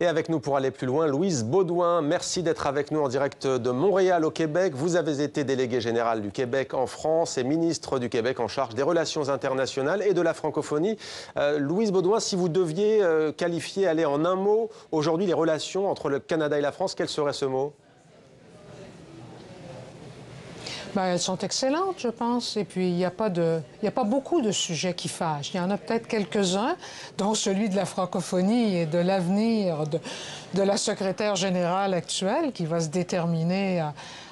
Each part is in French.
Et avec nous pour aller plus loin, Louise Baudouin, merci d'être avec nous en direct de Montréal au Québec. Vous avez été déléguée générale du Québec en France et ministre du Québec en charge des relations internationales et de la francophonie. Louise Baudouin, si vous deviez qualifier, aller en un mot, aujourd'hui les relations entre le Canada et la France, quel serait ce mot ? Ben, elles sont excellentes, je pense. Et puis, il n'y a pas beaucoup de sujets qui fâchent. Il y en a peut-être quelques-uns, dont celui de la francophonie et de l'avenir de la secrétaire générale actuelle qui va se déterminer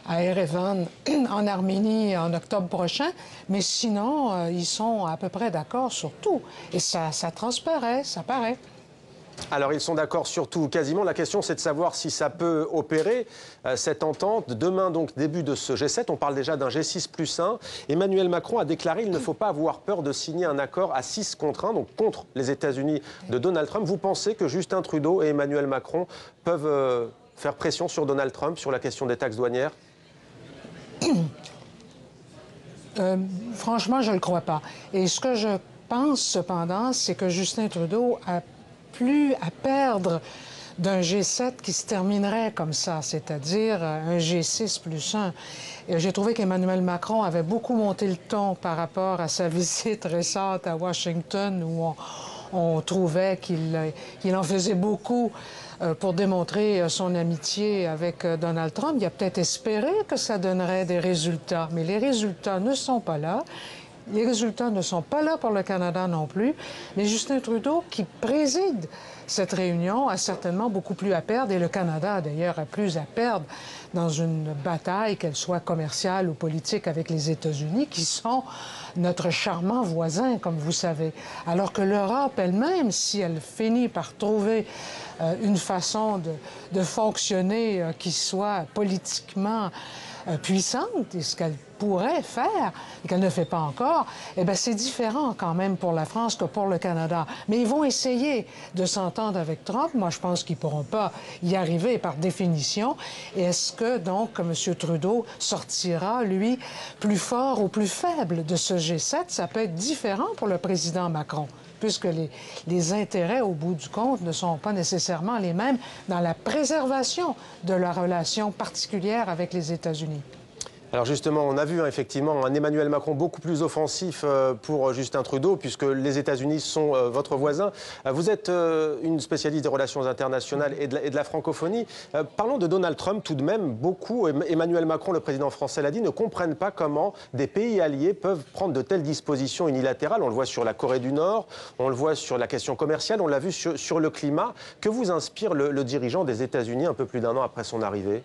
à Erevan, en Arménie, en octobre prochain. Mais sinon, ils sont à peu près d'accord sur tout. Et ça transparaît, ça paraît. Alors, ils sont d'accord sur tout, quasiment. La question, c'est de savoir si ça peut opérer, cette entente. Demain, donc, début de ce G7, on parle déjà d'un G6+1. Emmanuel Macron a déclaré qu'il ne faut pas avoir peur de signer un accord à 6 contre 1, donc contre les États-Unis de Donald Trump. Vous pensez que Justin Trudeau et Emmanuel Macron peuvent faire pression sur Donald Trump sur la question des taxes douanières ? Franchement, je ne le crois pas. Et ce que je pense, cependant, c'est que Justin Trudeau a plus à perdre d'un G7 qui se terminerait comme ça, c'est-à-dire un G6+1. J'ai trouvé qu'Emmanuel Macron avait beaucoup monté le ton par rapport à sa visite récente à Washington, où on trouvait qu'il en faisait beaucoup pour démontrer son amitié avec Donald Trump. Il a peut-être espéré que ça donnerait des résultats, mais les résultats ne sont pas là. Les résultats ne sont pas là pour le Canada non plus. Mais Justin Trudeau, qui préside cette réunion, a certainement beaucoup plus à perdre. Et le Canada, d'ailleurs, a plus à perdre dans une bataille, qu'elle soit commerciale ou politique, avec les États-Unis, qui sont notre charmant voisin, comme vous savez. Alors que l'Europe elle-même, si elle finit par trouver une façon de fonctionner qui soit politiquement puissante, et ce qu'elle pourrait faire, et qu'elle ne fait pas encore, eh bien, c'est différent quand même pour la France que pour le Canada. Mais ils vont essayer de s'entendre avec Trump. Moi, je pense qu'ils ne pourront pas y arriver par définition. Et est-ce que, donc, M. Trudeau sortira, lui, plus fort ou plus faible de ce G7? Ça peut être différent pour le président Macron, puisque les intérêts, au bout du compte, ne sont pas nécessairement les mêmes dans la préservation de la relation particulière avec les États-Unis. Alors justement, on a vu effectivement un Emmanuel Macron beaucoup plus offensif pour Justin Trudeau, puisque les États-Unis sont votre voisin. Vous êtes une spécialiste des relations internationales et de la francophonie. Parlons de Donald Trump tout de même. Beaucoup, Emmanuel Macron, le président français, l'a dit, ne comprennent pas comment des pays alliés peuvent prendre de telles dispositions unilatérales. On le voit sur la Corée du Nord, on le voit sur la question commerciale, on l'a vu sur le climat. Que vous inspire le dirigeant des États-Unis un peu plus d'un an après son arrivée ?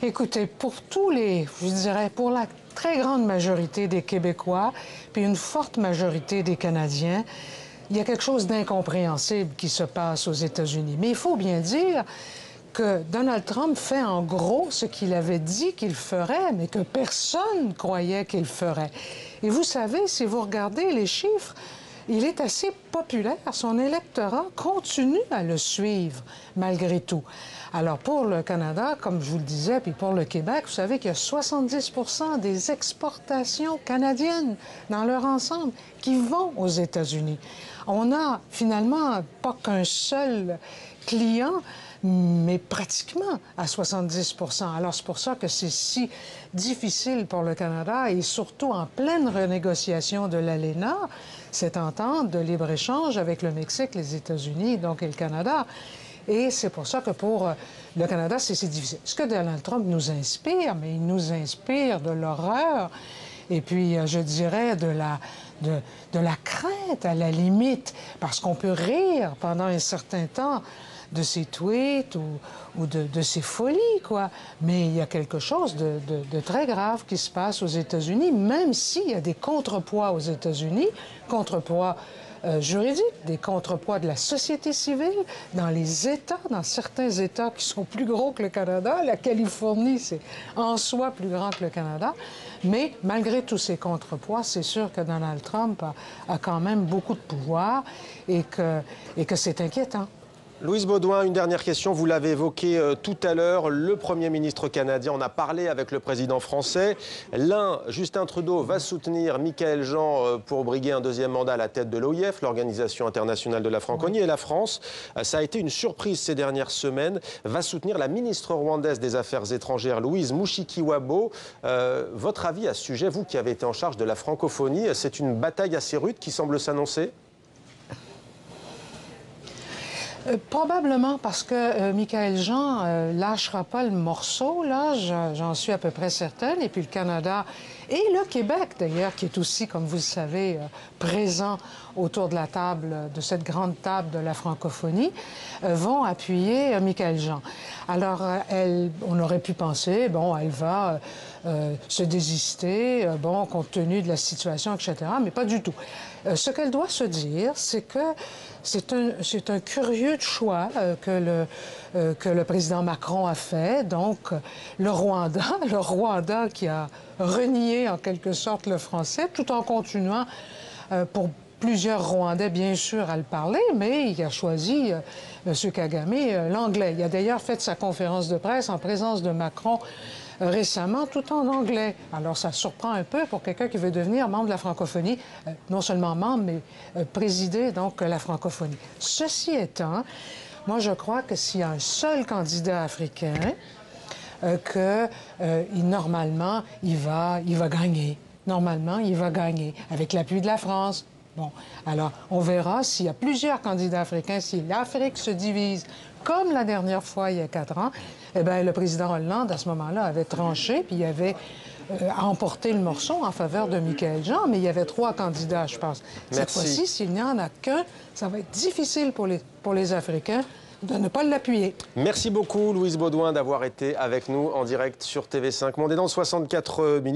Écoutez, je dirais, pour la très grande majorité des Québécois, puis une forte majorité des Canadiens, il y a quelque chose d'incompréhensible qui se passe aux États-Unis. Mais il faut bien dire que Donald Trump fait en gros ce qu'il avait dit qu'il ferait, mais que personne croyait qu'il ferait. Et vous savez, si vous regardez les chiffres, il est assez populaire. Son électorat continue à le suivre, malgré tout. Alors, pour le Canada, comme je vous le disais, puis pour le Québec, vous savez qu'il y a 70 % des exportations canadiennes dans leur ensemble qui vont aux États-Unis. On n'a finalement pas qu'un seul client, mais pratiquement à 70 %. Alors, c'est pour ça que c'est si difficile pour le Canada, et surtout en pleine renégociation de l'ALENA, cette entente de libre-échange avec le Mexique, les États-Unis, donc et le Canada. Et c'est pour ça que pour le Canada, c'est difficile. Ce que Donald Trump nous inspire, mais il nous inspire de l'horreur et puis, je dirais, de la crainte, à la limite, parce qu'on peut rire pendant un certain temps de ses tweets ou de ses folies, quoi. Mais il y a quelque chose de très grave qui se passe aux États-Unis, même s'il y a des contrepoids aux États-Unis, contrepoids juridiques, des contrepoids de la société civile, dans les États, dans certains États qui sont plus gros que le Canada. La Californie, c'est en soi plus grand que le Canada. Mais malgré tous ces contrepoids, c'est sûr que Donald Trump a quand même beaucoup de pouvoir et que c'est inquiétant. Louise Baudouin, une dernière question. Vous l'avez évoqué tout à l'heure. Le Premier ministre canadien en a parlé avec le président français. L'un, Justin Trudeau, va soutenir Michaël Jean pour briguer un deuxième mandat à la tête de l'OIF, l'Organisation internationale de la francophonie. Et la France, ça a été une surprise ces dernières semaines, va soutenir la ministre rwandaise des Affaires étrangères, Louise Mushikiwabo. Votre avis à ce sujet, vous qui avez été en charge de la francophonie, c'est une bataille assez rude qui semble s'annoncer? Probablement parce que Michaël Jean lâchera pas le morceau, là, j'en suis à peu près certaine. Et puis le Canada et le Québec, d'ailleurs, qui est aussi, comme vous le savez, présent autour de la table, de cette grande table de la francophonie, vont appuyer Michaël Jean. Alors, on aurait pu penser, bon, elle va se désister, bon, compte tenu de la situation, etc., mais pas du tout. Ce qu'elle doit se dire, c'est que c'est un curieux choix que le président Macron a fait. Donc, le Rwanda qui a renié en quelque sorte le français, tout en continuant pour plusieurs Rwandais, bien sûr, à le parler, mais il a choisi, M. Kagame, l'anglais. Il a d'ailleurs fait sa conférence de presse en présence de Macron récemment, tout en anglais. Alors, ça surprend un peu pour quelqu'un qui veut devenir membre de la francophonie, non seulement membre, mais présider, donc, la francophonie. Ceci étant, moi, je crois que s'il y a un seul candidat africain, normalement, il va gagner. Normalement, il va gagner, avec l'appui de la France. Bon, alors, on verra s'il y a plusieurs candidats africains, si l'Afrique se divise, comme la dernière fois, il y a 4 ans, eh bien, le président Hollande, à ce moment-là, avait tranché, puis il avait emporté le morceau en faveur de Michaël Jean, mais il y avait 3 candidats, je pense. Cette fois-ci, s'il n'y en a qu'un, ça va être difficile pour les Africains de ne pas l'appuyer. Merci beaucoup, Louise Baudouin, d'avoir été avec nous en direct sur TV5. Monde est dans 64 minutes.